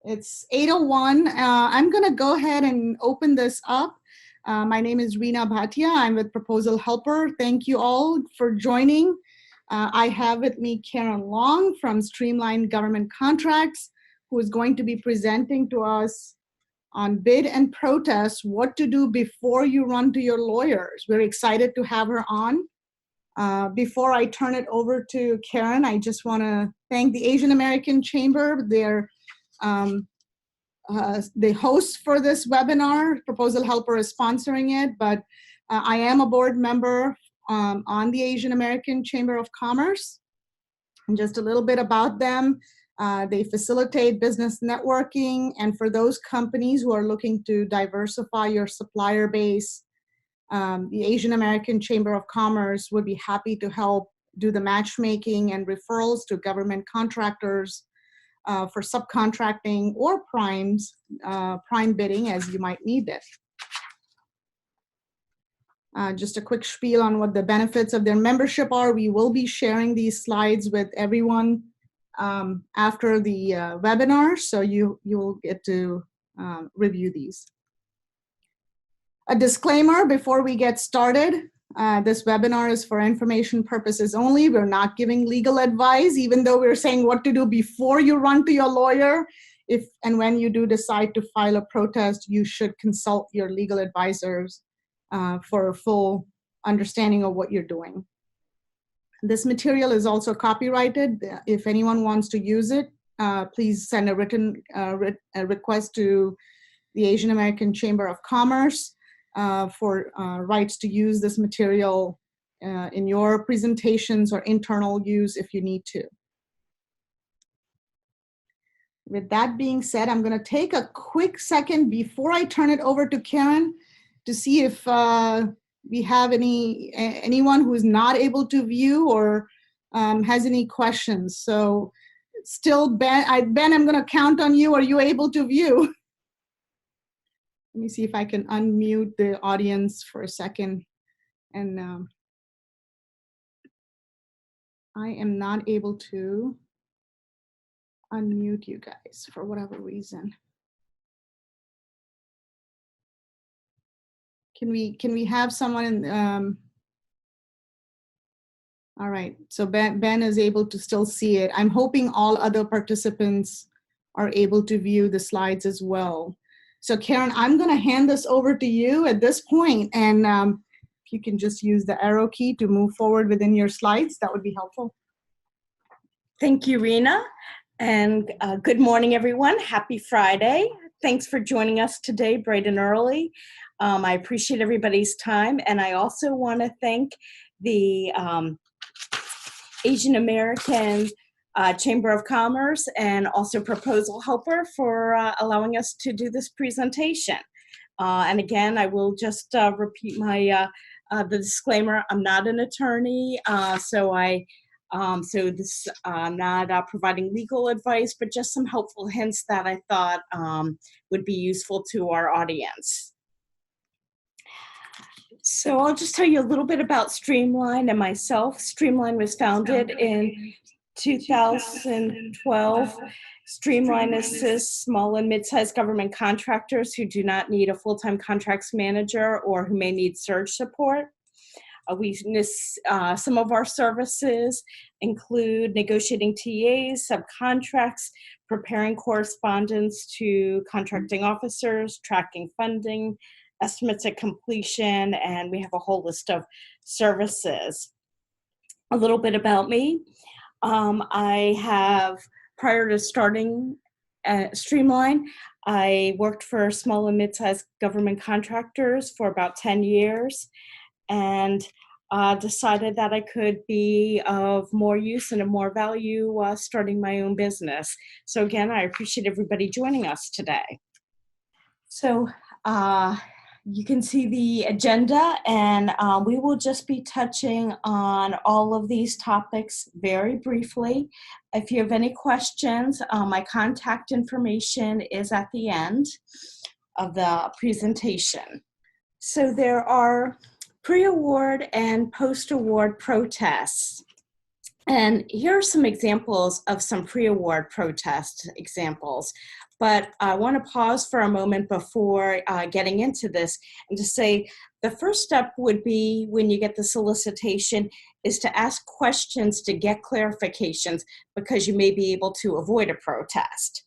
It's 8:01. I'm going to go ahead and open this up. My name is Reena Bhatia. I'm with ProposalHelper. Thank you all for joining. I have with me Karen Long from Streamline Government Contracts, who is going to be presenting to us on bid and protest, what to do before you run to your lawyers. We're excited to have her on. Before I turn it over to Karen, I just want to thank the Asian American Chamber. They're the host for this webinar. ProposalHelper is sponsoring it, but I am a board member on the Asian American Chamber of Commerce. And just a little bit about them. They facilitate business networking, and for those companies who are looking to diversify your supplier base, the Asian American Chamber of Commerce would be happy to help do the matchmaking and referrals to government contractors for subcontracting or prime bidding as you might need it. Just a quick spiel on what the benefits of their membership are. We will be sharing these slides with everyone after the webinar, so you will get to review these. A disclaimer before we get started. This webinar is for information purposes only. We're not giving legal advice, even though we're saying what to do before you run to your lawyer. If and when you do decide to file a protest, you should consult your legal advisors for a full understanding of what you're doing. This material is also copyrighted. If anyone wants to use it, please send a written request to the Asian American Chamber of Commerce for rights to use this material in your presentations or internal use if you need to. With that being said, I'm going to take a quick second before I turn it over to Karen to see if we have anyone who is not able to view or has any questions. So still, Ben, I'm going to count on you. Are you able to view? Let me see if I can unmute the audience for a second. And I am not able to unmute you guys for whatever reason. Can we have someone all right, so Ben is able to still see it. I'm hoping all other participants are able to view the slides as well. So Karen, I'm going to hand this over to you at this point, and if you can just use the arrow key to move forward within your slides, that would be helpful. Thank you, Reena, and good morning, everyone. Happy Friday. Thanks for joining us today, bright and early. I appreciate everybody's time, and I also want to thank the Asian American Chamber of Commerce and also ProposalHelper for allowing us to do this presentation. And again, I will just repeat my the disclaimer. I'm not an attorney, so this I'm not providing legal advice, but just some helpful hints that I thought would be useful to our audience. So I'll just tell you a little bit about Streamline and myself. Streamline was founded in 2012. Streamline assists small and mid-sized government contractors who do not need a full-time contracts manager or who may need surge support. Some of our services include negotiating TAs, subcontracts, preparing correspondence to contracting officers, tracking funding, estimates at completion, and we have a whole list of services. A little bit about me. I have, prior to starting Streamline, I worked for small and mid-sized government contractors for about 10 years and decided that I could be of more use and of more value starting my own business. So again, I appreciate everybody joining us today. So you can see the agenda, and we will just be touching on all of these topics very briefly. If you have any questions, my contact information is at the end of the presentation. So there are pre-award and post-award protests. And here are some examples of some pre-award protest examples. But I want to pause for a moment before getting into this and to say the first step would be when you get the solicitation is to ask questions to get clarifications because you may be able to avoid a protest.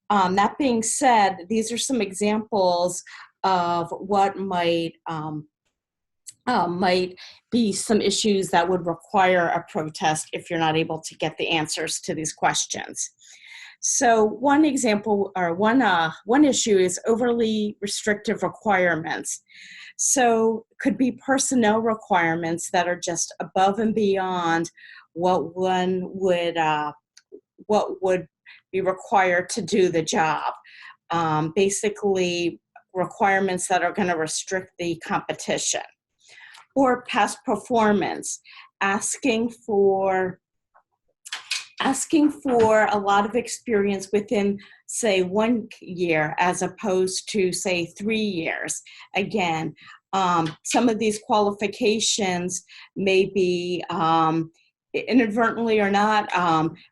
That being said, these are some examples of what might be some issues that would require a protest if you're not able to get the answers to these questions. So one example or one issue is overly restrictive requirements. So could be personnel requirements that are just above and beyond what one would be required to do the job. Basically requirements that are going to restrict the competition. Or past performance, asking for a lot of experience within, say, 1 year as opposed to, say, 3 years. Again, some of these qualifications may be inadvertently or not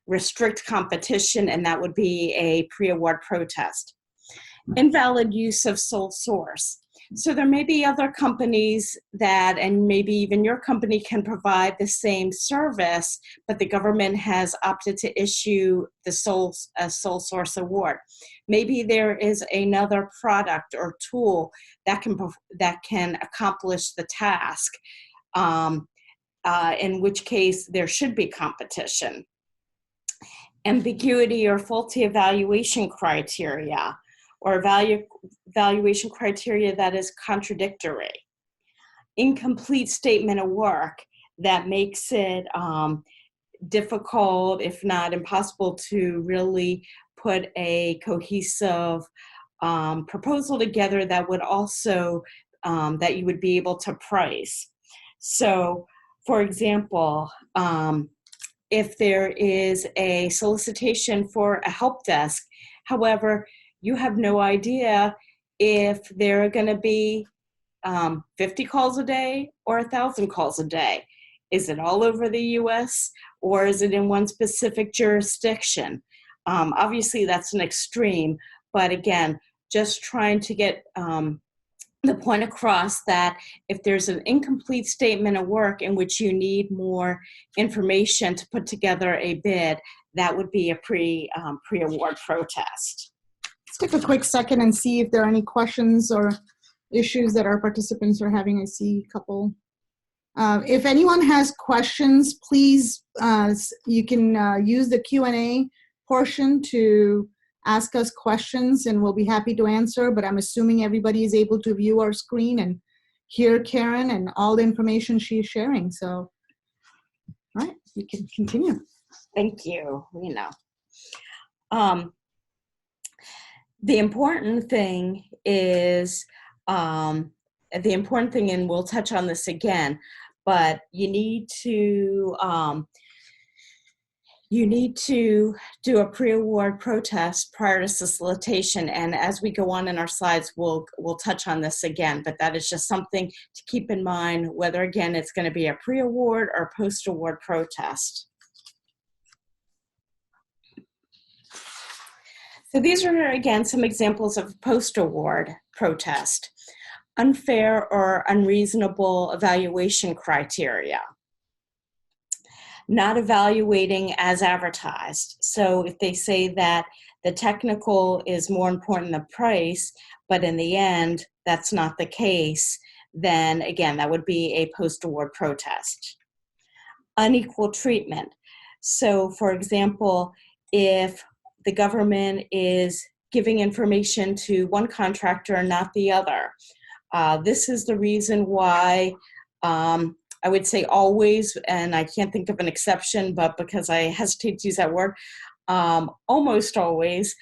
restrict competition, and that would be a pre-award protest. Invalid use of sole source. So there may be other companies that, and maybe even your company can provide the same service, but the government has opted to issue the sole source award. Maybe there is another product or tool that can accomplish the task, in which case there should be competition. Ambiguity or faulty evaluation criteria, or evaluation criteria that is contradictory. Incomplete statement of work that makes it difficult, if not impossible, to really put a cohesive proposal together that would also, that you would be able to price. So, for example, if there is a solicitation for a help desk, however, you have no idea if there are going to be 50 calls a day or 1,000 calls a day. Is it all over the U.S. or is it in one specific jurisdiction? Obviously, that's an extreme, but again, just trying to get the point across that if there's an incomplete statement of work in which you need more information to put together a bid, that would be a pre-award protest. Let's take a quick second and see if there are any questions or issues that our participants are having. I see a couple. If anyone has questions, please, you can use the Q&A portion to ask us questions and we'll be happy to answer, but I'm assuming everybody is able to view our screen and hear Karen and all the information she's sharing. So, all right, you can continue. Thank you, Reena. The important thing is, and we'll touch on this again, but you need to do a pre-award protest prior to solicitation. And as we go on in our slides, we'll touch on this again, but that is just something to keep in mind, whether again, it's going to be a pre-award or post-award protest. So these are, again, some examples of post-award protest. Unfair or unreasonable evaluation criteria. Not evaluating as advertised. So if they say that the technical is more important than price, but in the end, that's not the case, then again, that would be a post-award protest. Unequal treatment. So for example, if the government is giving information to one contractor and not the other. This is the reason why I would say always, and I can't think of an exception, but because I hesitate to use that word, almost always,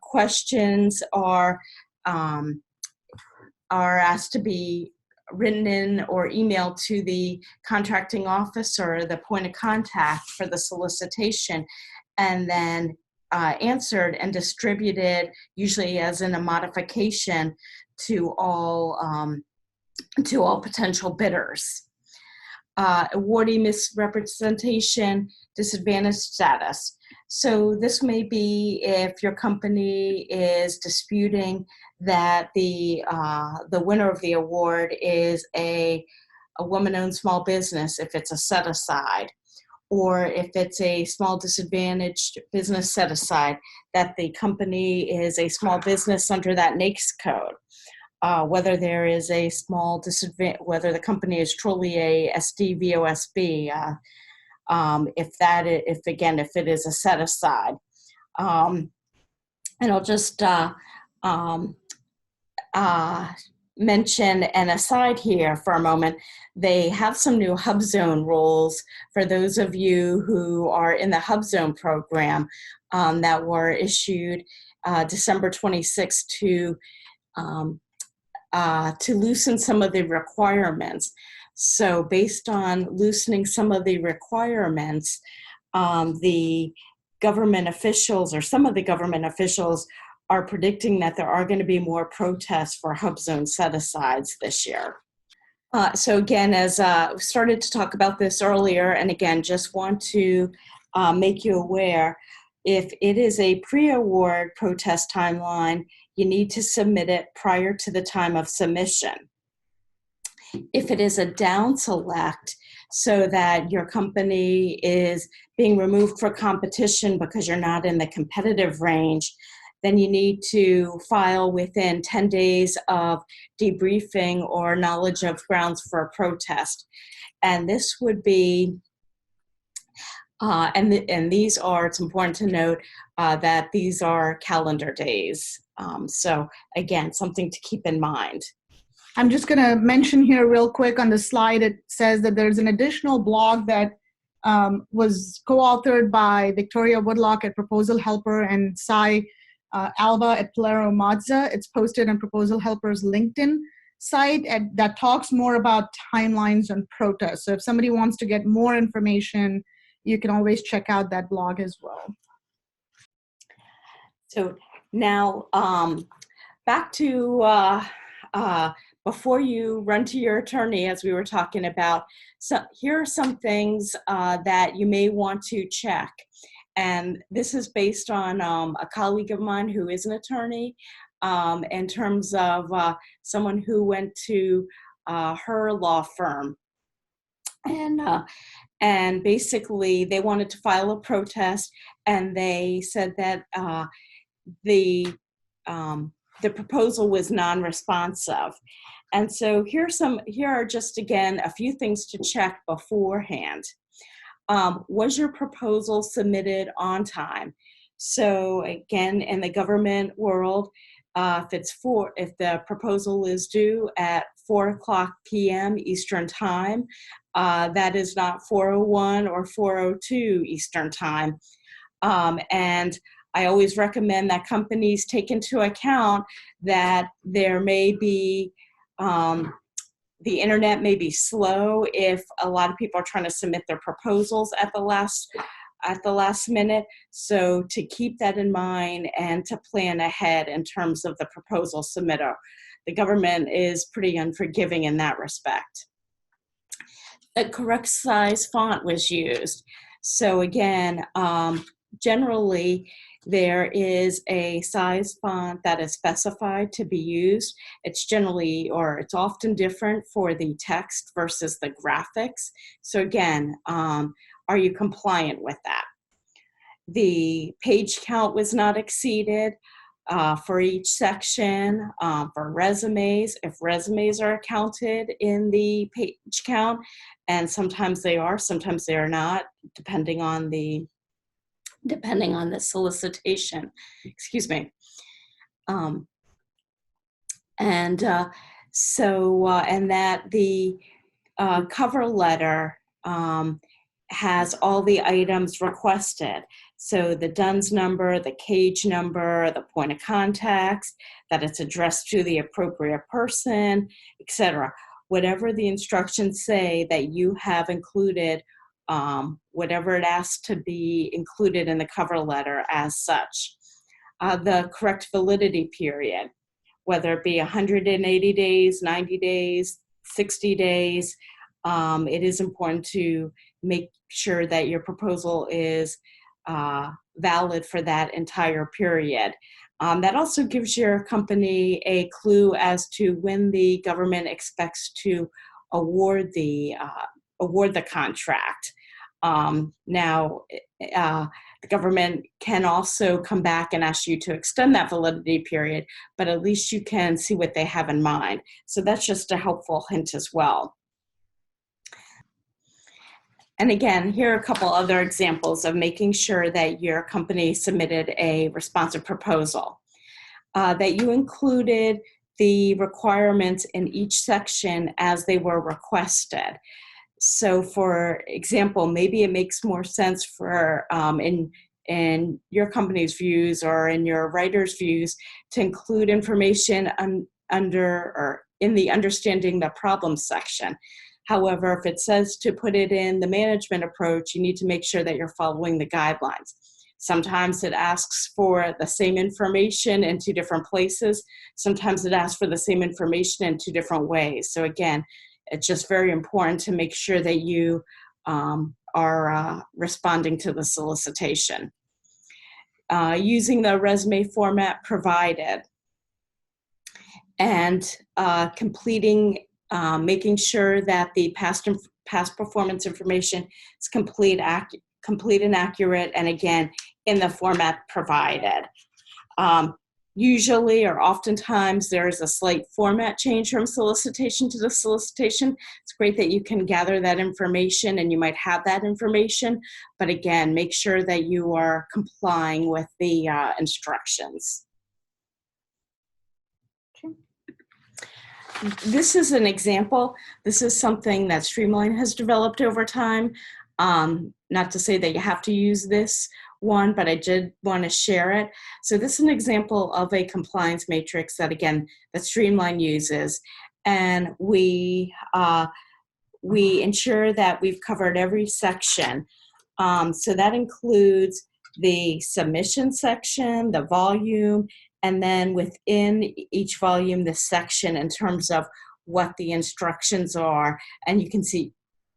questions are asked to be written in or emailed to the contracting officer, the point of contact for the solicitation, and then answered and distributed, usually as in a modification, to all potential bidders. awardee misrepresentation, disadvantaged status. So this may be if your company is disputing that the winner of the award is a woman-owned small business, if it's a set-aside, or if it's a small disadvantaged business set-aside, that the company is a small business under that NAICS code. Whether there is a small disadvantage, whether the company is truly a SDVOSB, if it is a set aside. And I'll just mention an aside here for a moment. They have some new Hub Zone rules for those of you who are in the Hub Zone program that were issued December 26th to loosen some of the requirements. So based on loosening some of the requirements, the government officials, or some of the government officials, are predicting that there are going to be more protests for Hub Zone set-asides this year. So again, as we started to talk about this earlier, and again, just want to make you aware, if it is a pre-award protest timeline, you need to submit it prior to the time of submission. If it is a down select, so that your company is being removed for competition because you're not in the competitive range, then you need to file within 10 days of debriefing or knowledge of grounds for a protest. And this would be, and these are, it's important to note that these are calendar days. So again, something to keep in mind. I'm just going to mention here real quick on the slide, it says that there's an additional blog that was co-authored by Victoria Woodlock at ProposalHelper and Sai Alba at Polaro Mazza. It's posted on ProposalHelper's LinkedIn site that talks more about timelines and protests. So if somebody wants to get more information, you can always check out that blog as well. So now back to before you run to your attorney, as we were talking about, so here are some things that you may want to check. And this is based on a colleague of mine who is an attorney, in terms of someone who went to her law firm. And basically they wanted to file a protest, and they said that the proposal was non-responsive. And so here are just, again, a few things to check beforehand. Was your proposal submitted on time? So again, in the government world, if the proposal is due at 4:00 p.m. Eastern time, that is not 4:01 or 4:02 Eastern time. And I always recommend that companies take into account that there may be, the internet may be slow if a lot of people are trying to submit their proposals at the last minute. So to keep that in mind and to plan ahead in terms of the proposal submitter. The government is pretty unforgiving in that respect. The correct size font was used. So again, generally, there is a size font that is specified to be used. It's generally, or it's often different for the text versus the graphics. So again, are you compliant with that? The page count was not exceeded for each section. For resumes, if resumes are counted in the page count, and sometimes they are, sometimes they are not, depending on the solicitation, excuse me. And that the cover letter has all the items requested. So the DUNS number, the cage number, the point of contact, that it's addressed to the appropriate person, etc. Whatever the instructions say, that you have included whatever it asks to be included in the cover letter as such. The correct validity period, whether it be 180 days, 90 days, 60 days, it is important to make sure that your proposal is valid for that entire period. That also gives your company a clue as to when the government expects to award the contract. Now, the government can also come back and ask you to extend that validity period, but at least you can see what they have in mind. So that's just a helpful hint as well. And again, here are a couple other examples of making sure that your company submitted a responsive proposal, that you included the requirements in each section as they were requested. So for example, maybe it makes more sense for, in your company's views or in your writer's views, to include information under or in the understanding the problem section. However, if it says to put it in the management approach, you need to make sure that you're following the guidelines. Sometimes it asks for the same information in two different places. Sometimes it asks for the same information in two different ways. So again, it's just very important to make sure that you are responding to the solicitation. Using the resume format provided and completing, making sure that the past performance information is complete and accurate, and again, in the format provided. Usually or oftentimes there's a slight format change from solicitation to the solicitation. It's great that you can gather that information and you might have that information, but again, make sure that you are complying with the instructions. Okay. This is an example. This is something that Streamline has developed over time. Not to say that you have to use this one, but I did want to share it. So this is an example of a compliance matrix that, again, that Streamline uses. And we ensure that we've covered every section. So that includes the submission section, the volume, and then within each volume, the section in terms of what the instructions are. And you can see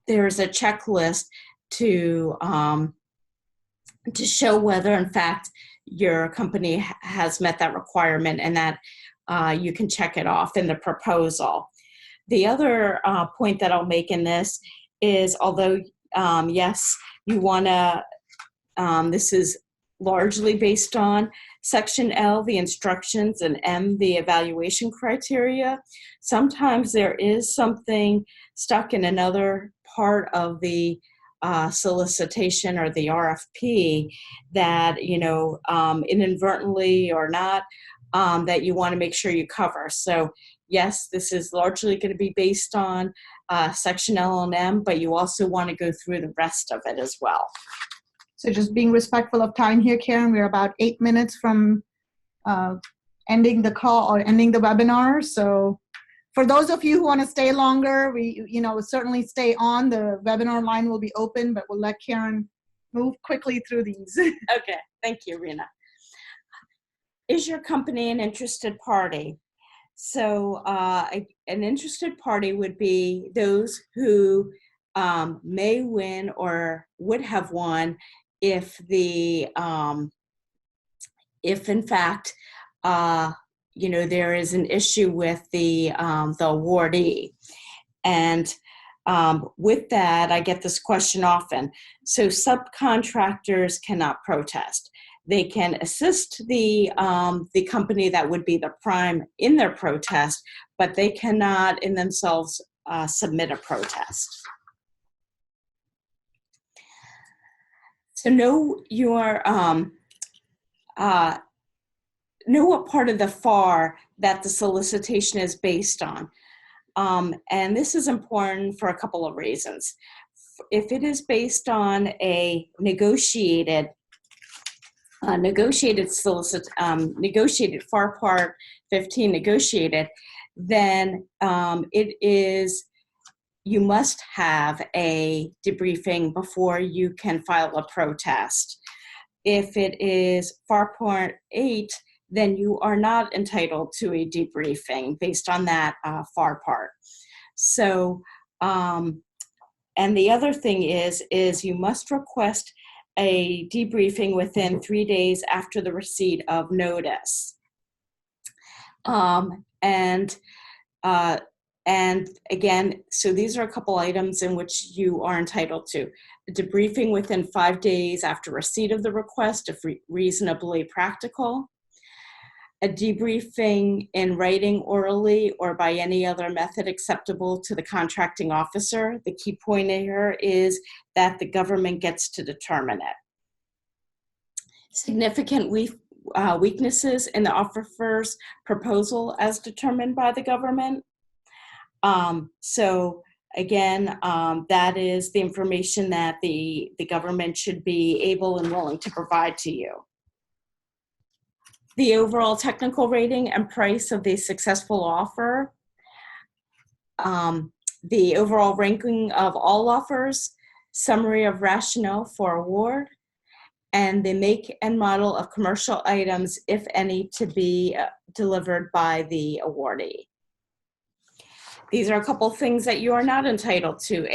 there's a checklist to show whether, in fact, your company has met that requirement, and that you can check it off in the proposal. The other point that I'll make in this is, although, yes, you want to, this is largely based on Section L, the instructions, and M, the evaluation criteria. Sometimes there is something stuck in another part of the solicitation or the RFP that, you know, inadvertently or not, that you want to make sure you cover. So yes, this is largely going to be based on Section L and M, but you also want to go through the rest of it as well. So just being respectful of time here, Karen, we're about 8 minutes from ending the call or ending the webinar. So for those of you who want to stay longer, certainly stay on. The webinar line will be open, but we'll let Karen move quickly through these. Okay, thank you, Reena. Is your company an interested party? So an interested party would be those who may win or would have won if the if in fact there is an issue with the awardee. And with that, I get this question often. So subcontractors cannot protest. They can assist the company that would be the prime in their protest, but they cannot in themselves submit a protest. So know what part of the FAR that the solicitation is based on. And this is important for a couple of reasons. If it is based on a negotiated FAR Part 15 negotiated, then you must have a debriefing before you can file a protest. If it is FAR Part 8, then you are not entitled to a debriefing based on that FAR part. So And the other thing is you must request a debriefing within 3 days after the receipt of notice. And again, so these are a couple items in which you are entitled to. A debriefing within 5 days after receipt of the request, if reasonably practical. A debriefing in writing, orally, or by any other method acceptable to the contracting officer. The key point here is that the government gets to determine it. Significant weaknesses in the offeror's proposal as determined by the government. So again, that is the information that the government should be able and willing to provide to you. The overall technical rating and price of the successful offer. The overall ranking of all offers, summary of rationale for award, and the make and model of commercial items, if any, to be delivered by the awardee. These are a couple things that you are not entitled to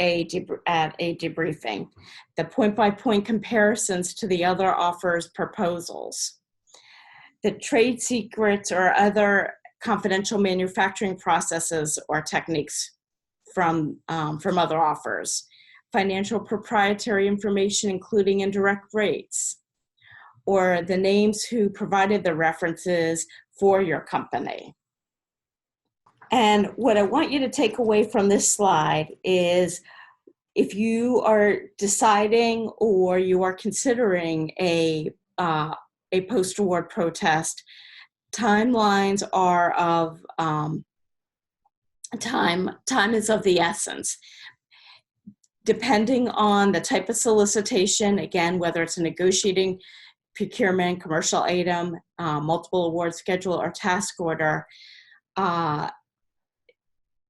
at a debriefing. The point-by-point comparisons to the other offers' proposals. The trade secrets or other confidential manufacturing processes or techniques from other offers. Financial proprietary information, including indirect rates, or the names who provided the references for your company. And what I want you to take away from this slide is, if you are deciding or you are considering a post-award protest, timelines are of time is of the essence. Depending on the type of solicitation, again, whether it's a negotiating, procurement, commercial item, multiple award schedule, or task order,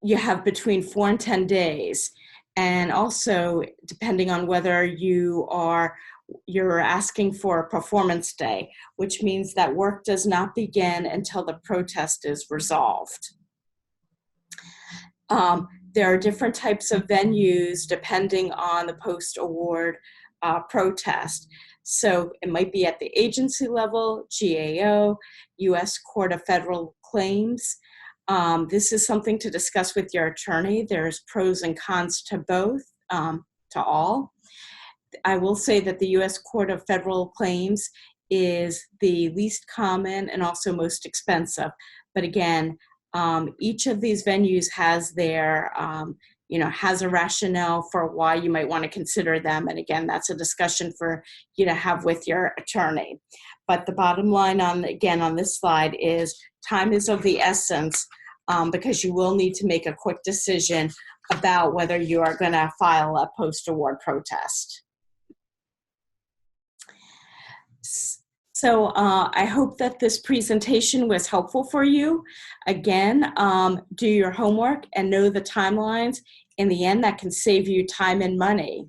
you have between 4 and 10 days. And also, depending on whether you're asking for a performance day, which means that work does not begin until the protest is resolved. There are different types of venues depending on the post-award protest. So it might be at the agency level, GAO, U.S. Court of Federal Claims. This is something to discuss with your attorney. There's pros and cons to both, to all. I will say that the U.S. Court of Federal Claims is the least common and also most expensive. But again, each of these venues has their, has a rationale for why you might want to consider them. And again, that's a discussion for you to have with your attorney. But the bottom line on this slide is time is of the essence, because you will need to make a quick decision about whether you are going to file a post-award protest. So I hope that this presentation was helpful for you. Again, do your homework and know the timelines. In the end, that can save you time and money.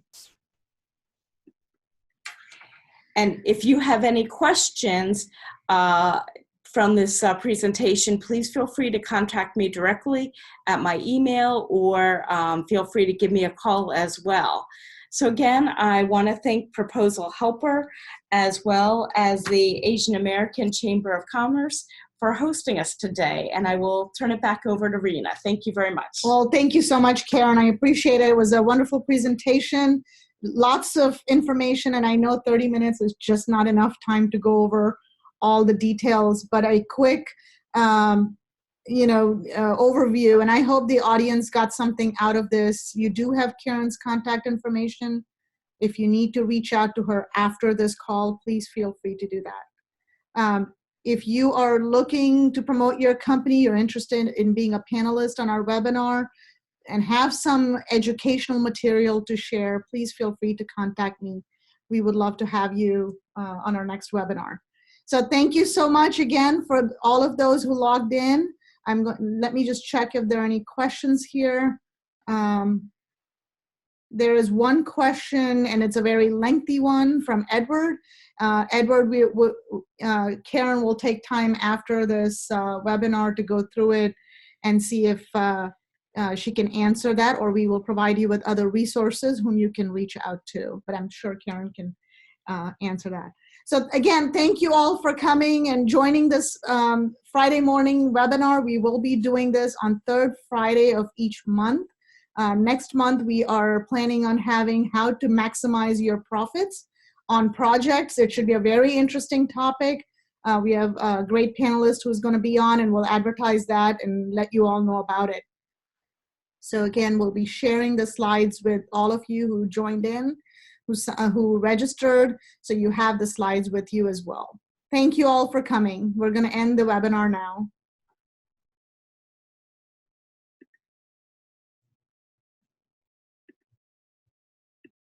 And if you have any questions from this presentation, please feel free to contact me directly at my email, or feel free to give me a call as well. So again, I want to thank ProposalHelper as well as the Asian American Chamber of Commerce for hosting us today. And I will turn it back over to Reena. Thank you very much. Well, thank you so much, Karen. I appreciate it. It was a wonderful presentation. Lots of information, and I know 30 minutes is just not enough time to go over all the details, but a quick overview, and I hope the audience got something out of this. You do have Karen's contact information. If you need to reach out to her after this call, please feel free to do that. If you are looking to promote your company, you're interested in being a panelist on our webinar and have some educational material to share, please feel free to contact me. We would love to have you on our next webinar. So thank you so much again for all of those who logged in. Let me just check if there are any questions here. There is one question, and it's a very lengthy one from Edward. Edward, Karen will take time after this webinar to go through it and see if she can answer that, or we will provide you with other resources whom you can reach out to. But I'm sure Karen can answer that. So again, thank you all for coming and joining this Friday morning webinar. We will be doing this on third Friday of each month. Next month, we are planning on having how to maximize your profits on projects. It should be a very interesting topic. We have a great panelist who's going to be on, and we'll advertise that and let you all know about it. So again, we'll be sharing the slides with all of you who joined in, who registered, so you have the slides with you as well. Thank you all for coming. We're going to end the webinar now.